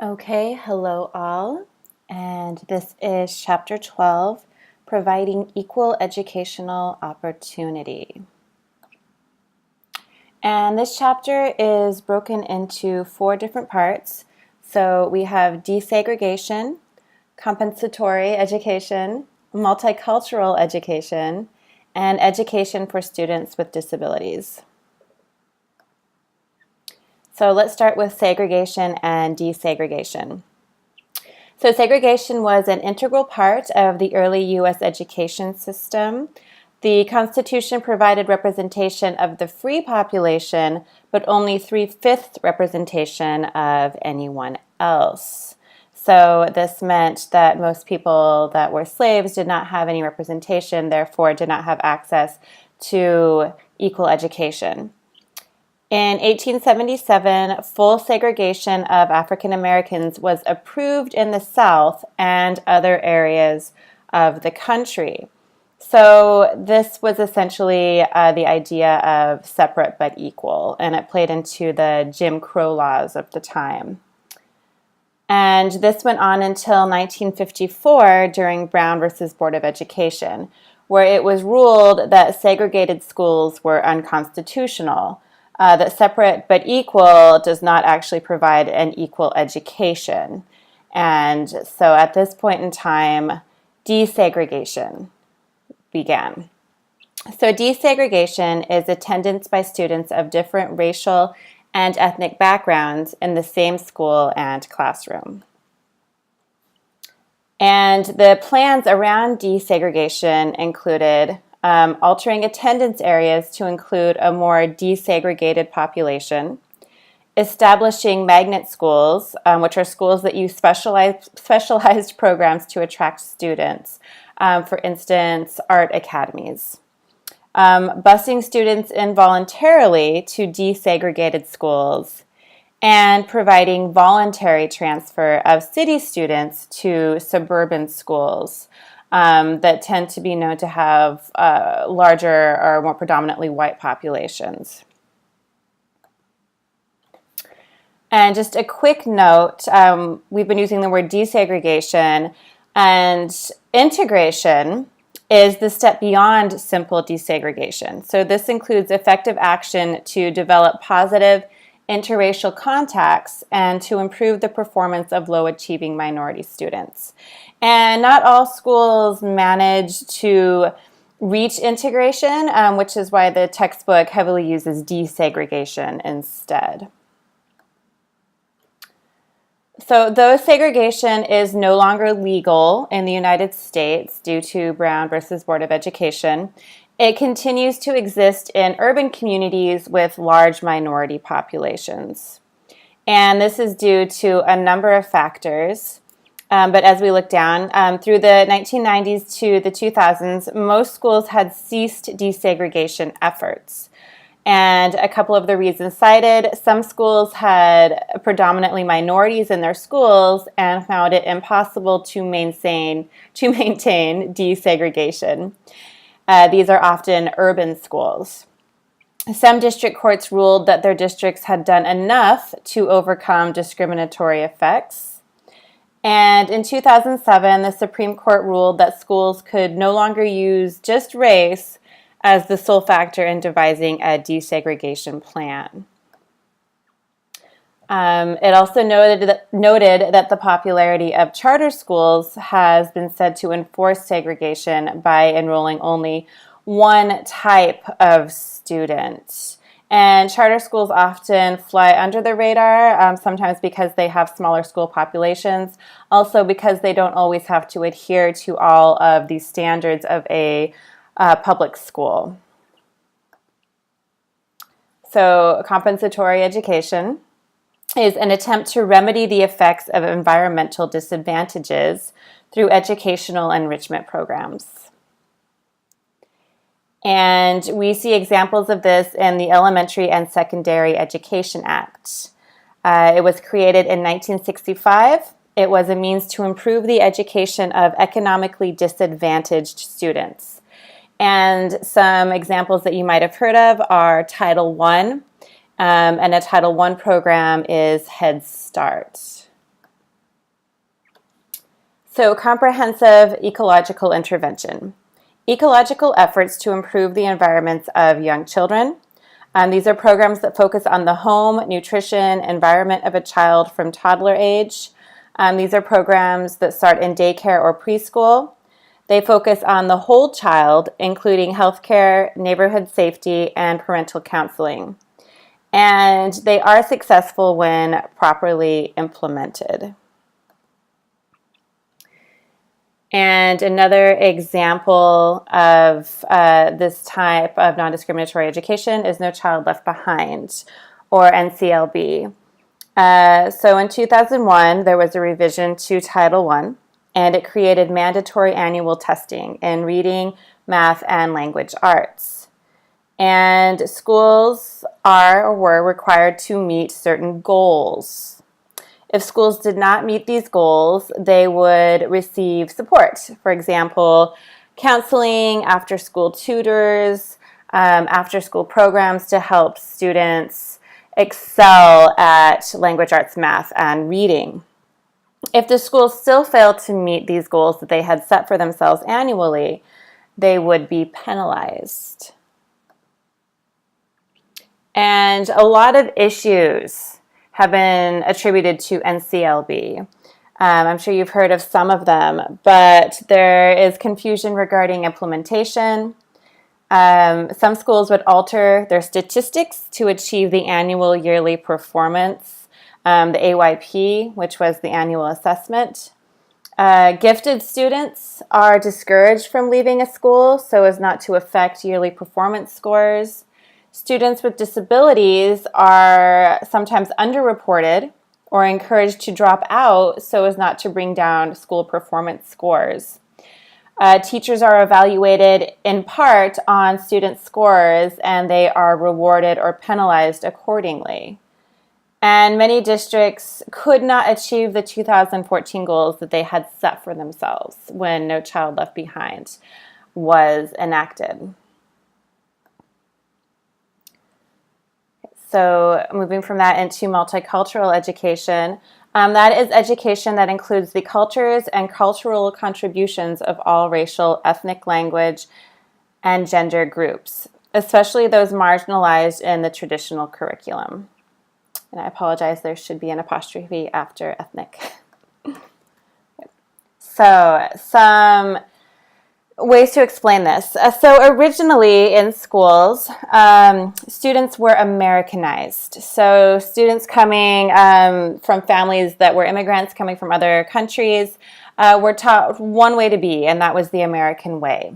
Okay, hello all, and this is Chapter 12, Providing Equal Educational Opportunity. And this chapter is broken into 4 different parts. So we have desegregation, compensatory education, multicultural education, and education for students with disabilities. So let's start with segregation and desegregation. So segregation was an integral part of the early U.S. education system. The Constitution provided representation of the free population, but only 3/5 representation of anyone else. So this meant that most people that were slaves did not have any representation, therefore did not have access to equal education. In 1877, full segregation of African Americans was approved in the South and other areas of the country. So this was essentially the idea of separate but equal, and it played into the Jim Crow laws of the time. And this went on until 1954 during Brown versus Board of Education, where it was ruled that segregated schools were unconstitutional. That separate but equal does not actually provide an equal education. And so at this point in time, desegregation began. So desegregation is attendance by students of different racial and ethnic backgrounds in the same school and classroom. And the plans around desegregation included altering attendance areas to include a more desegregated population, establishing magnet schools, which are schools that use specialized programs to attract students, for instance, art academies, busing students involuntarily to desegregated schools, and providing voluntary transfer of city students to suburban schools that tend to be known to have larger or more predominantly white populations. And just a quick note, we've been using the word desegregation, and integration is the step beyond simple desegregation. So this includes effective action to develop positive interracial contacts and to improve the performance of low-achieving minority students. And not all schools manage to reach integration, which is why the textbook heavily uses desegregation instead. So though segregation is no longer legal in the United States due to Brown versus Board of Education, it continues to exist in urban communities with large minority populations. And this is due to a number of factors. But as we look down, through the 1990s to the 2000s, most schools had ceased desegregation efforts. And a couple of the reasons cited, some schools had predominantly minorities in their schools and found it impossible to maintain desegregation. These are often urban schools. Some district courts ruled that their districts had done enough to overcome discriminatory effects. And in 2007, the Supreme Court ruled that schools could no longer use just race as the sole factor in devising a desegregation plan. It also noted that the popularity of charter schools has been said to enforce segregation by enrolling only one type of student. And charter schools often fly under the radar, sometimes because they have smaller school populations, also because they don't always have to adhere to all of the standards of a public school. So compensatory education is an attempt to remedy the effects of environmental disadvantages through educational enrichment programs. And we see examples of this in the Elementary and Secondary Education Act. It was created in 1965. It was a means to improve the education of economically disadvantaged students. And some examples that you might have heard of are Title I, and a Title I program is Head Start. So, comprehensive ecological intervention. Ecological efforts to improve the environments of young children. These are programs that focus on the home, nutrition, environment of a child from toddler age. These are programs that start in daycare or preschool. They focus on the whole child, including healthcare, neighborhood safety, and parental counseling. And they are successful when properly implemented. And another example of this type of non-discriminatory education is No Child Left Behind, or NCLB. So in 2001, there was a revision to Title I, and it created mandatory annual testing in reading, math, and language arts. And schools are or were required to meet certain goals. If schools did not meet these goals, they would receive support. For example, counseling, after-school tutors, after-school programs to help students excel at language arts, math, and reading. If the schools still failed to meet these goals that they had set for themselves annually, they would be penalized. And a lot of issues have been attributed to NCLB. I'm sure you've heard of some of them, but there is confusion regarding implementation. Some schools would alter their statistics to achieve the annual yearly performance, the AYP, which was the annual assessment. Gifted students are discouraged from leaving a school so as not to affect yearly performance scores. Students with disabilities are sometimes underreported or encouraged to drop out so as not to bring down school performance scores. Teachers are evaluated in part on student scores, and they are rewarded or penalized accordingly. And many districts could not achieve the 2014 goals that they had set for themselves when No Child Left Behind was enacted. So moving from that into multicultural education, that is education that includes the cultures and cultural contributions of all racial, ethnic, language, and gender groups, especially those marginalized in the traditional curriculum. And I apologize, there should be an apostrophe after ethnic. So some ways to explain this. So originally in schools, students were Americanized. So students coming from families that were immigrants coming from other countries were taught one way to be, and that was the American way.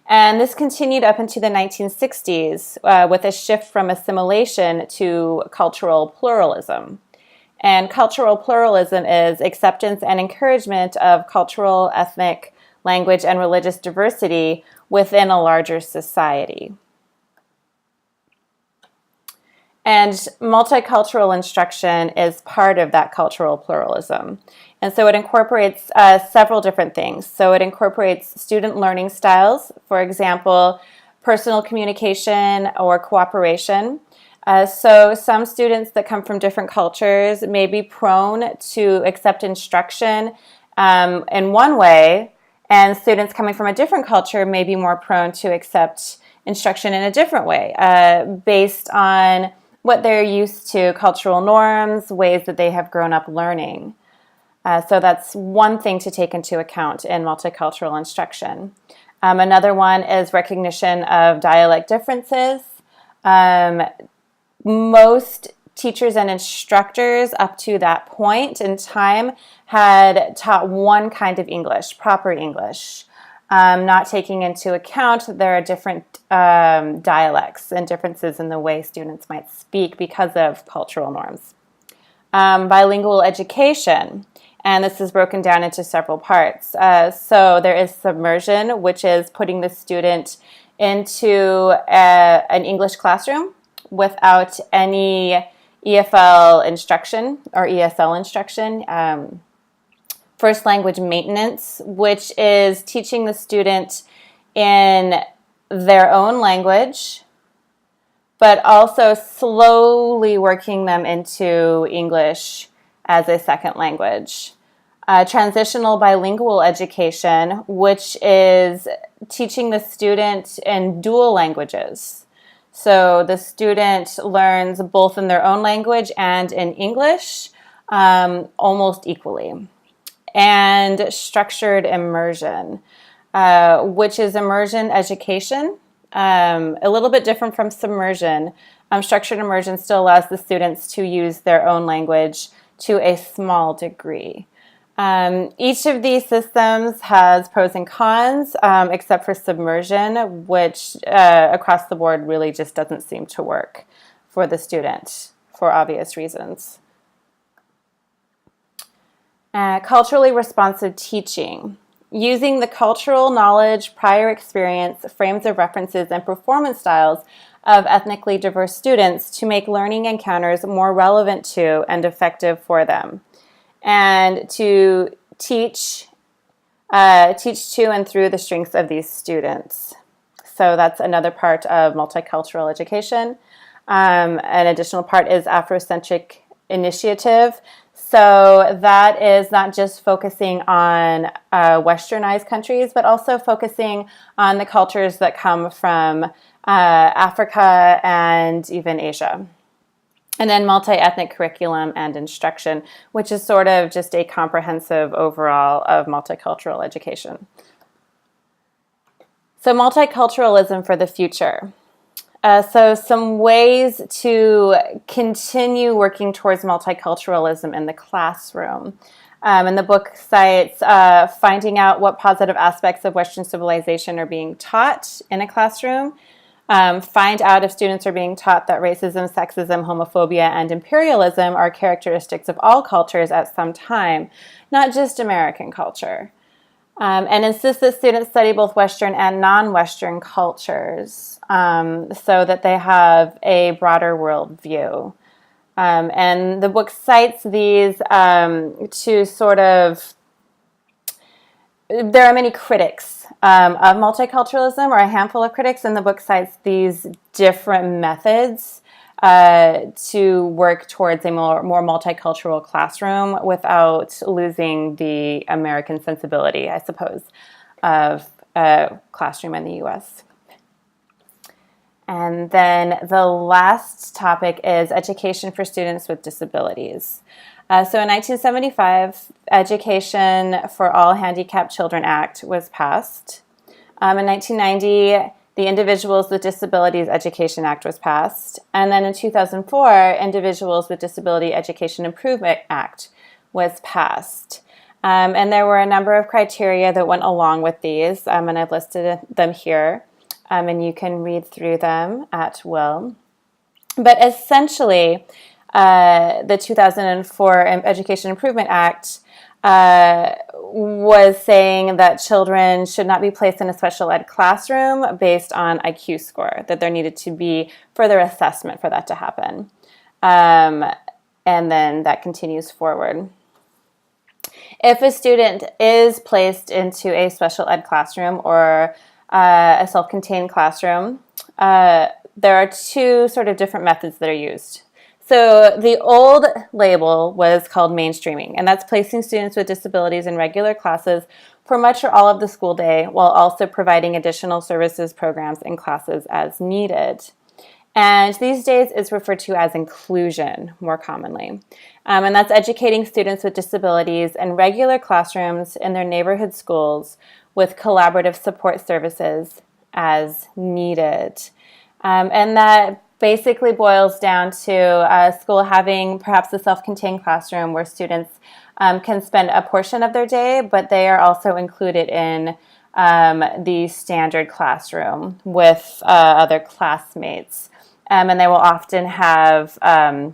And this continued up into the 1960s with a shift from assimilation to cultural pluralism. And cultural pluralism is acceptance and encouragement of cultural, ethnic, language, and religious diversity within a larger society. And multicultural instruction is part of that cultural pluralism. And so it incorporates several different things. So it incorporates student learning styles, for example, personal communication or cooperation. So some students that come from different cultures may be prone to accept instruction in one way, and students coming from a different culture may be more prone to accept instruction in a different way, based on what they're used to, cultural norms, ways that they have grown up learning. So that's one thing to take into account in multicultural instruction. Another one is recognition of dialect differences. Most teachers and instructors up to that point in time had taught one kind of English, proper English, not taking into account that there are different dialects and differences in the way students might speak because of cultural norms. Bilingual education, and this is broken down into several parts. So there is submersion, which is putting the student into an English classroom without any EFL instruction or ESL instruction. First language maintenance, which is teaching the student in their own language, but also slowly working them into English as a second language. Transitional bilingual education, which is teaching the student in dual languages. So the student learns both in their own language and in English almost equally. And structured immersion, which is immersion education, a little bit different from submersion. Structured immersion still allows the students to use their own language to a small degree. Each of these systems has pros and cons, except for submersion, which across the board really just doesn't seem to work for the student for obvious reasons. Culturally responsive teaching. Using the cultural knowledge, prior experience, frames of references, and performance styles of ethnically diverse students to make learning encounters more relevant to and effective for them. And to teach to and through the strengths of these students. So that's another part of multicultural education. An additional part is Afrocentric initiative. So that is not just focusing on westernized countries, but also focusing on the cultures that come from Africa and even Asia. And then multi-ethnic curriculum and instruction, which is sort of just a comprehensive overall of multicultural education. So multiculturalism for the future. So some ways to continue working towards multiculturalism in the classroom. And the book cites finding out what positive aspects of Western civilization are being taught in a classroom. Find out if students are being taught that racism, sexism, homophobia, and imperialism are characteristics of all cultures at some time, not just American culture. And insist that students study both Western and non-Western cultures so that they have a broader worldview. And the book cites these to sort of, there are many critics of multiculturalism, or a handful of critics, and the book cites these different methods to work towards a more multicultural classroom without losing the American sensibility, I suppose, of a classroom in the U.S. And then the last topic is education for students with disabilities. So in 1975, Education for All Handicapped Children Act was passed. In 1990, the Individuals with Disabilities Education Act was passed. And then in 2004, Individuals with Disability Education Improvement Act was passed. And there were a number of criteria that went along with these, and I've listed them here, and you can read through them at will. But essentially, the 2004 Education Improvement Act was saying that children should not be placed in a special ed classroom based on IQ score, that there needed to be further assessment for that to happen. And then that continues forward. If a student is placed into a special ed classroom or a self-contained classroom, there are two sort of different methods that are used. So the old label was called mainstreaming, and that's placing students with disabilities in regular classes for much or all of the school day while also providing additional services, programs, and classes as needed. And these days it's referred to as inclusion more commonly. And that's educating students with disabilities in regular classrooms in their neighborhood schools with collaborative support services as needed. And that basically boils down to a school having perhaps a self-contained classroom where students can spend a portion of their day, but they are also included in the standard classroom with other classmates. And they will often have an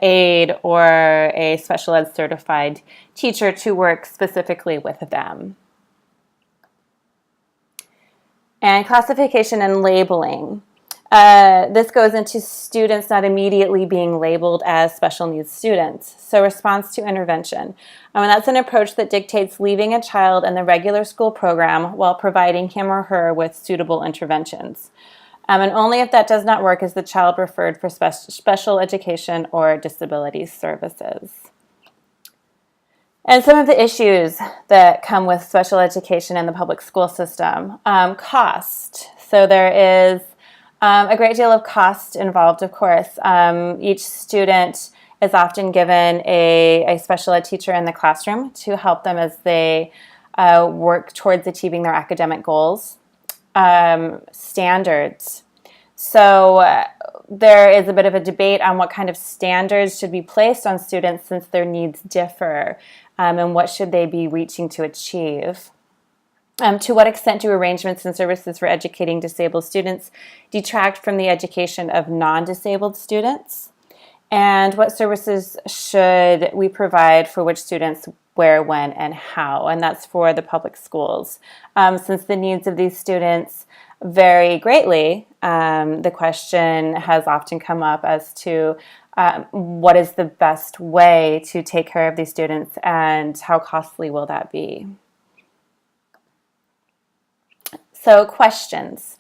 aide or a special ed certified teacher to work specifically with them. And classification and labeling. This goes into students not immediately being labeled as special needs students. So response to intervention. And that's an approach that dictates leaving a child in the regular school program while providing him or her with suitable interventions. And only if that does not work is the child referred for special education or disability services. And some of the issues that come with special education in the public school system. Cost. So there is a great deal of cost involved, of course. Each student is often given a special ed teacher in the classroom to help them as they work towards achieving their academic goals. Standards. So there is a bit of a debate on what kind of standards should be placed on students since their needs differ, and what should they be reaching to achieve. To what extent do arrangements and services for educating disabled students detract from the education of non-disabled students? And what services should we provide for which students, where, when, and how? And that's for the public schools. Since the needs of these students vary greatly, the question has often come up as to what is the best way to take care of these students and how costly will that be? So questions.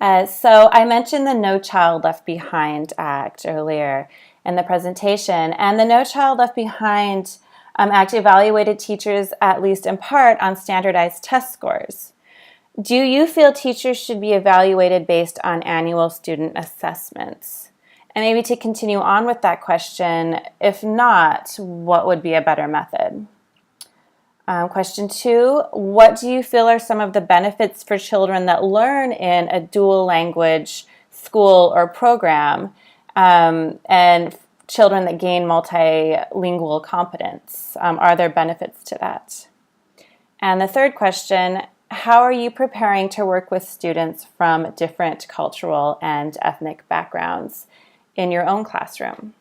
So I mentioned the No Child Left Behind Act earlier in the presentation, and the No Child Left Behind Act evaluated teachers, at least in part, on standardized test scores. Do you feel teachers should be evaluated based on annual student assessments? And maybe to continue on with that question, if not, what would be a better method? Question 2, what do you feel are some of the benefits for children that learn in a dual language school or program, and children that gain multilingual competence? Are there benefits to that? And the third question, how are you preparing to work with students from different cultural and ethnic backgrounds in your own classroom?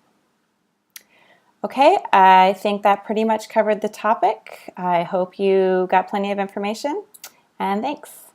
Okay, I think that pretty much covered the topic. I hope you got plenty of information, and thanks.